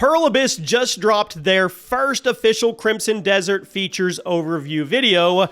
Pearl Abyss just dropped their first official Crimson Desert features overview video.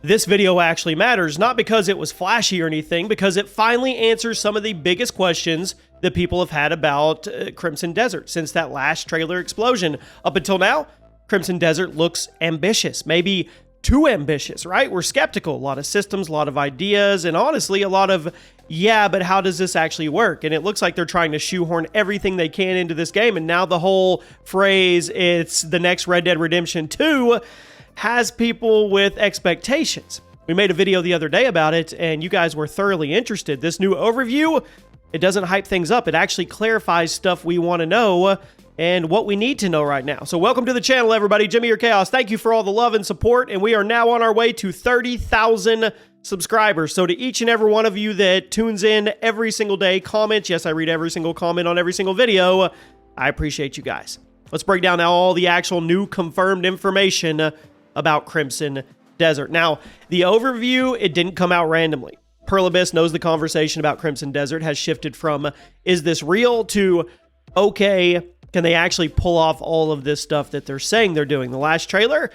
This video actually matters, not because it was flashy or anything, because it finally answers some of the biggest questions that people have had about Crimson Desert since that last trailer explosion. Up until now, Crimson Desert looks ambitious, maybe too ambitious, right? We're skeptical. A lot of systems, a lot of ideas, and honestly, a lot of, yeah, but how does this actually work? And it looks like they're trying to shoehorn everything they can into this game. And now the whole phrase, it's the next Red Dead Redemption 2, has people with expectations. We made a video the other day about it, and you guys were thoroughly interested. This new overview, it doesn't hype things up. It actually clarifies stuff we want to know and what we need to know right now. So welcome to the channel, everybody. Jimmy or Chaos, thank you for all the love and support, and we are now on our way to 30,000 subscribers. So to each and every one of you that tunes in every single day, comments, yes, I read every single comment on every single video, I appreciate you guys. Let's break down now all the actual new confirmed information about Crimson Desert. Now, the overview, it didn't come out randomly. Pearl Abyss knows the conversation about Crimson Desert has shifted from, is this real, to, okay, can they actually pull off all of this stuff that they're saying they're doing? The last trailer,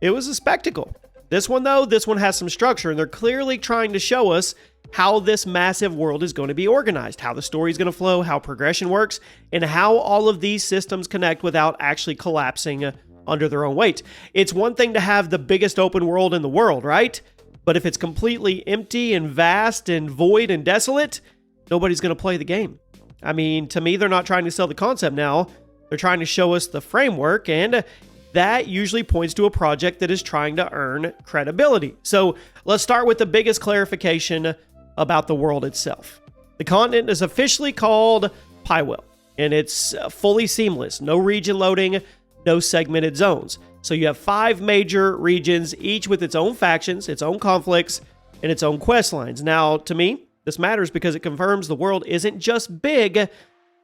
it was a spectacle. This one, though, this one has some structure, and they're clearly trying to show us how this massive world is going to be organized, how the story is going to flow, how progression works, and how all of these systems connect without actually collapsing under their own weight. It's one thing to have the biggest open world in the world, right? But if it's completely empty and vast and void and desolate, nobody's going to play the game. I mean, to me, they're not trying to sell the concept now. They're trying to show us the framework, and that usually points to a project that is trying to earn credibility. So let's start with the biggest clarification about the world itself. The continent is officially called Playable, and it's fully seamless. No region loading, no segmented zones. So you have 5 major regions, each with its own factions, its own conflicts, and its own quest lines. Now, to me, this matters because it confirms the world isn't just big,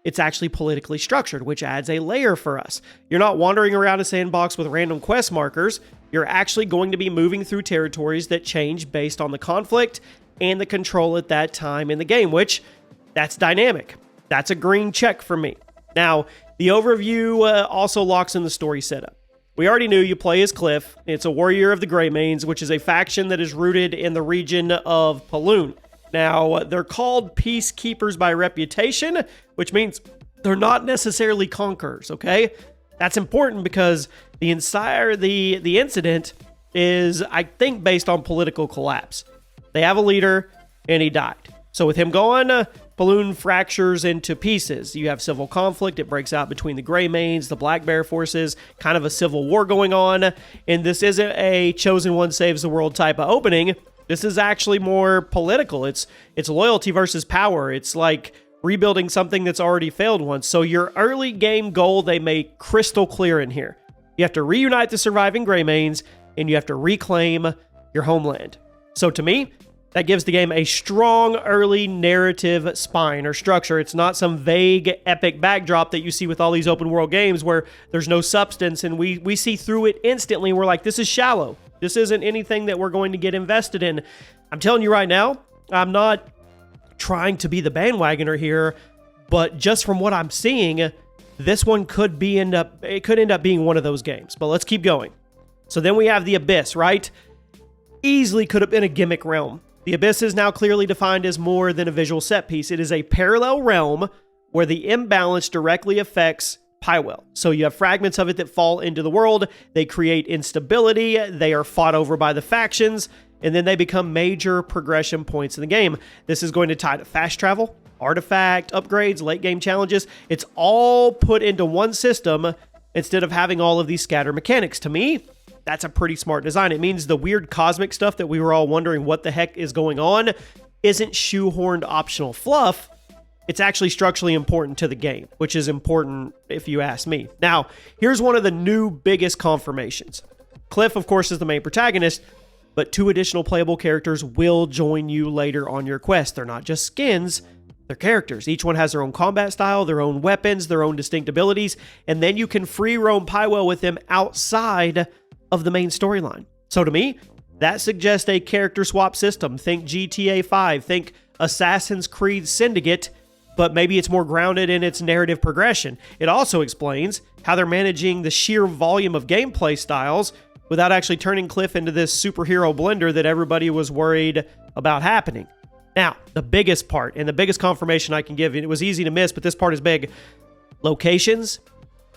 it's actually politically structured, which adds a layer for us. You're not wandering around a sandbox with random quest markers. You're actually going to be moving through territories that change based on the conflict and the control at that time in the game, which, that's dynamic. That's a green check for me. Now, the overview also locks in the story setup. We already knew you play as Cliff. It's a warrior of the Greymanes, which is a faction that is rooted in the region of Paloon. Now, they're called peacekeepers by reputation, which means they're not necessarily conquerors, okay? That's important because the incident is, I think, based on political collapse. They have a leader, and he died. So with him gone, Paloon fractures into pieces. You have civil conflict. It breaks out between the Greymanes, the Black Bear forces, kind of a civil war going on. And this isn't a chosen one saves the world type of opening. This is actually more political. It's loyalty versus power. It's like rebuilding something that's already failed once. So your early game goal, they make crystal clear in here. You have to reunite the surviving Greymanes, and you have to reclaim your homeland. So to me, that gives the game a strong early narrative spine or structure. It's not some vague epic backdrop that you see with all these open world games where there's no substance and we see through it instantly. We're like, this is shallow. This isn't anything that we're going to get invested in. I'm telling you right now, I'm not trying to be the bandwagoner here, but just from what I'm seeing, this one could end up being one of those games. But let's keep going. So then we have the Abyss, right? Easily could have been a gimmick realm. The Abyss is now clearly defined as more than a visual set piece. It is a parallel realm where the imbalance directly affects Playable. So you have fragments of it that fall into the world. They create instability. They are fought over by the factions, and then they become major progression points in the game. This is going to tie to fast travel, artifact upgrades, late game challenges. It's all put into one system instead of having all of these scattered mechanics. To me, that's a pretty smart design. It means the weird cosmic stuff that we were all wondering what the heck is going on isn't shoehorned optional fluff. It's actually structurally important to the game, which is important if you ask me. Now, here's one of the new biggest confirmations. Cliff, of course, is the main protagonist, but 2 additional playable characters will join you later on your quest. They're not just skins, they're characters. Each one has their own combat style, their own weapons, their own distinct abilities, and then you can free roam Playable with them outside of the main storyline. So to me, that suggests a character swap system. Think GTA 5, think Assassin's Creed Syndicate, but maybe it's more grounded in its narrative progression. It also explains how they're managing the sheer volume of gameplay styles without actually turning Cliff into this superhero blender that everybody was worried about happening. Now, the biggest part and the biggest confirmation I can give, and it was easy to miss, but this part is big. Locations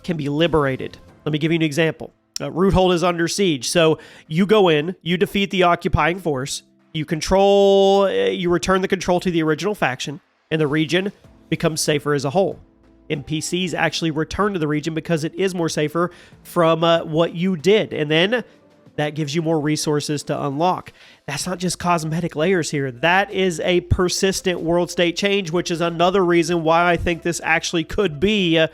can be liberated. Let me give you an example. Roothold is under siege. So you go in, you defeat the occupying force, you return the control to the original faction, and the region becomes safer as a whole. NPCs actually return to the region because it is more safer from what you did. And then that gives you more resources to unlock. That's not just cosmetic layers here. That is a persistent world state change, which is another reason why I think this actually could be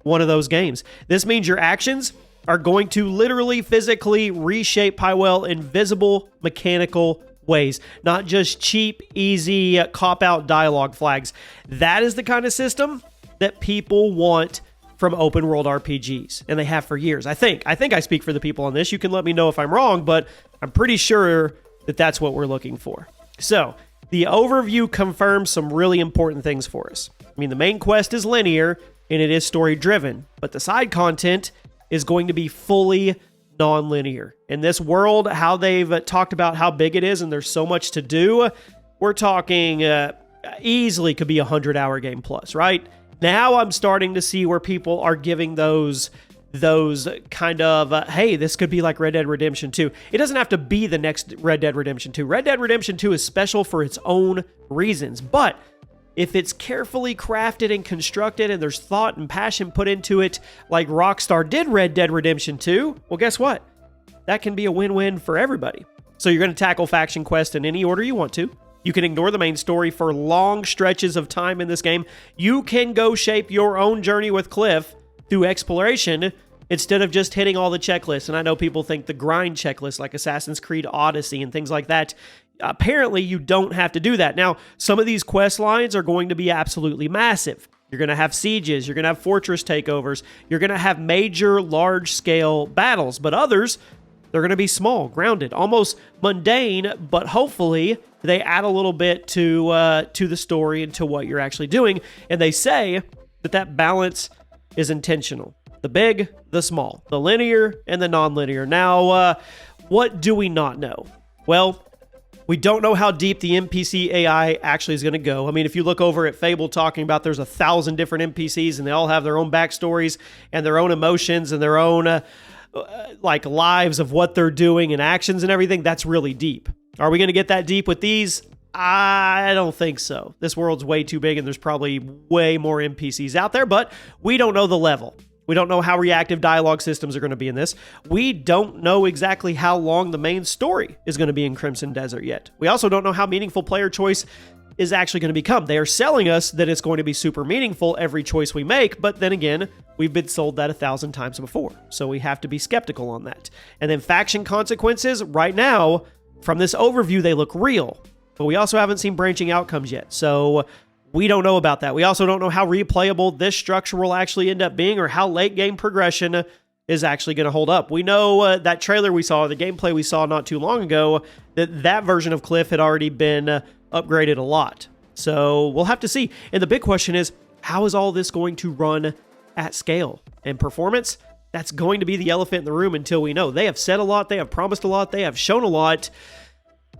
one of those games. This means your actions are going to literally physically reshape Playable in visible mechanical ways, not just cheap, easy, cop-out dialogue flags. That is the kind of system that people want from open world RPGs, and they have for years. I think I speak for the people on this. You can let me know if I'm wrong, but I'm pretty sure that that's what we're looking for. So the overview confirms some really important things for us. I mean, the main quest is linear and it is story driven, but the side content is going to be fully non-linear. In this world, how they've talked about how big it is and there's so much to do, we're talking easily could be a 100-hour game plus, right? Now I'm starting to see where people are giving those kind of, hey, this could be like Red Dead Redemption 2. It doesn't have to be the next Red Dead Redemption 2. Red Dead Redemption 2 is special for its own reasons, but if it's carefully crafted and constructed and there's thought and passion put into it like Rockstar did Red Dead Redemption 2, well, guess what? That can be a win-win for everybody. So you're going to tackle faction quests in any order you want to. You can ignore the main story for long stretches of time in this game. You can go shape your own journey with Cliff through exploration instead of just hitting all the checklists. And I know people think the grind checklist like Assassin's Creed Odyssey and things like that. Apparently, you don't have to do that. Now, some of these quest lines are going to be absolutely massive. You're going to have sieges. You're going to have fortress takeovers. You're going to have major, large-scale battles. But others, they're going to be small, grounded, almost mundane, but hopefully they add a little bit to the story and to what you're actually doing. And they say that balance is intentional. The big, the small, the linear, and the non-linear. Now, what do we not know? Well, we don't know how deep the NPC AI actually is going to go. I mean, if you look over at Fable talking about there's 1,000 different NPCs and they all have their own backstories and their own emotions and their own lives of what they're doing and actions and everything, that's really deep. Are we going to get that deep with these? I don't think so. This world's way too big and there's probably way more NPCs out there, but we don't know the level. We don't know how reactive dialogue systems are going to be in this. We don't know exactly how long the main story is going to be in Crimson Desert yet. We also don't know how meaningful player choice is actually going to become. They are selling us that it's going to be super meaningful every choice we make, but then again, we've been sold that 1,000 times before, so we have to be skeptical on that. And then faction consequences, right now, from this overview, they look real, but we also haven't seen branching outcomes yet, so we don't know about that. We also don't know how replayable this structure will actually end up being or how late game progression is actually going to hold up. We know that trailer we saw, the gameplay we saw not too long ago, that version of Cliff had already been upgraded a lot. So we'll have to see. And the big question is, how is all this going to run at scale? And performance, that's going to be the elephant in the room until we know. They have said a lot, they have promised a lot, they have shown a lot.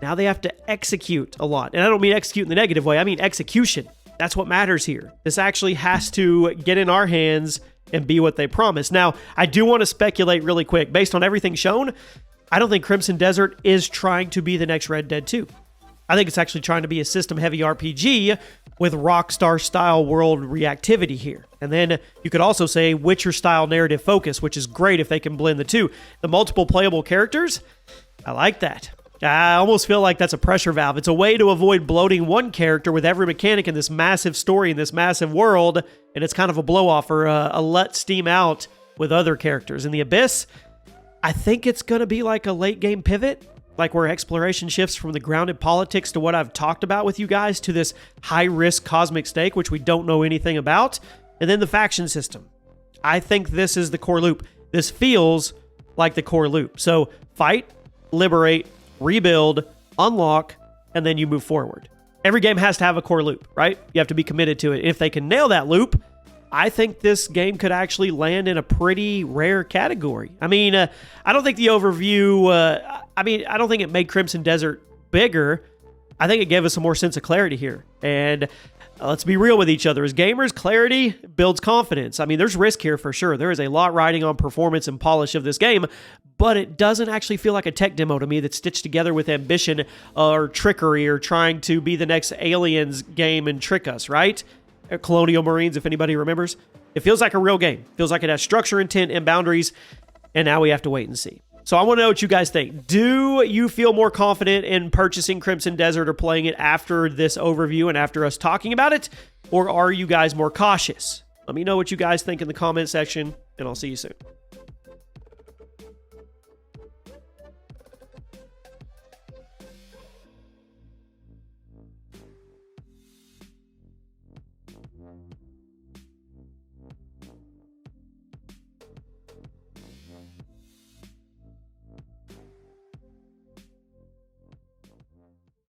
Now they have to execute a lot. And I don't mean execute in the negative way, I mean execution. That's what matters here. This actually has to get in our hands and be what they promise. Now, I do want to speculate really quick. Based on everything shown, I don't think Crimson Desert is trying to be the next Red Dead 2. I think it's actually trying to be a system-heavy RPG with Rockstar-style world reactivity here. And then you could also say Witcher-style narrative focus, which is great if they can blend the two. The multiple playable characters, I like that. I almost feel like that's a pressure valve. It's a way to avoid bloating one character with every mechanic in this massive story, in this massive world, and it's kind of a blow-off or a let steam out with other characters. In the Abyss, I think it's going to be like a late-game pivot, like where exploration shifts from the grounded politics to what I've talked about with you guys to this high-risk cosmic stake, which we don't know anything about, and then the faction system. I think this is the core loop. This feels like the core loop. So fight, liberate, rebuild, unlock, and then you move forward. every game has to have a core loop, right? You have to be committed to it. If they can nail that loop, I think this game could actually land in a pretty rare category. I mean, I don't think the overview, I don't think it made Crimson Desert bigger. I think it gave us a more sense of clarity here. And let's be real with each other. As gamers, clarity builds confidence. I mean, there's risk here for sure. There is a lot riding on performance and polish of this game, but it doesn't actually feel like a tech demo to me that's stitched together with ambition or trickery or trying to be the next Aliens game and trick us, right? Colonial Marines, if anybody remembers. It feels like a real game. It feels like it has structure, intent, and boundaries, and now we have to wait and see. So I want to know what you guys think. Do you feel more confident in purchasing Crimson Desert or playing it after this overview and after us talking about it? Or are you guys more cautious? Let me know what you guys think in the comment section, and I'll see you soon.